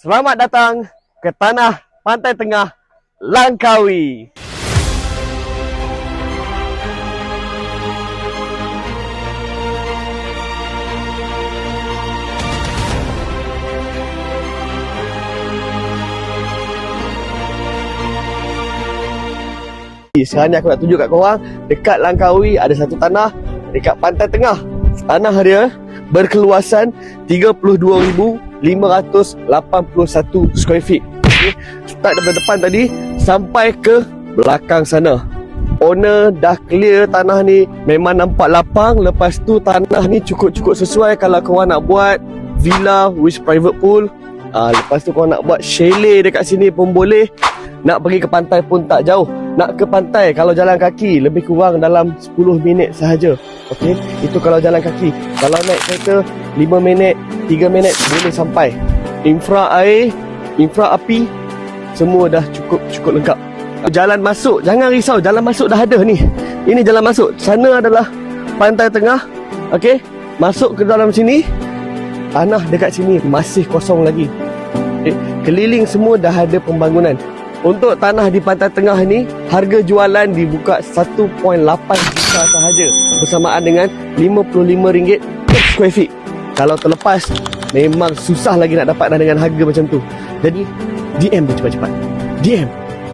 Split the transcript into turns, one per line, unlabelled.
Selamat datang ke tanah Pantai Tengah Langkawi. Sekarang ni aku nak tunjuk kat korang, dekat Langkawi ada satu tanah dekat Pantai Tengah. Tanah dia berkeluasan 32,581 square feet. Okay. Start daripada depan tadi sampai ke belakang sana. Owner dah clear tanah ni, memang nampak lapang. Lepas tu tanah ni cukup-cukup sesuai kalau korang nak buat villa with private pool. Lepas tu korang nak buat chalet dekat sini pun boleh. Nak pergi ke pantai pun tak jauh. Nak ke pantai kalau jalan kaki lebih kurang dalam 10 minit sahaja. Okey, itu kalau jalan kaki. Kalau naik kereta 5 minit, 3 minit boleh sampai. Infra air, infra api, semua dah cukup lengkap. Jalan masuk, jangan risau, jalan masuk dah ada ni. Ini jalan masuk. Sana adalah Pantai Tengah. Okey, masuk ke dalam sini. Tanah dekat sini masih kosong lagi. Keliling semua dah ada pembangunan. Untuk tanah di Pantai Tengah ni, harga jualan dibuka 1.8 juta sahaja, bersamaan dengan RM55 per square feet. Kalau terlepas, memang susah lagi nak dapat dah dengan harga macam tu. Jadi, DM dia cepat-cepat. DM.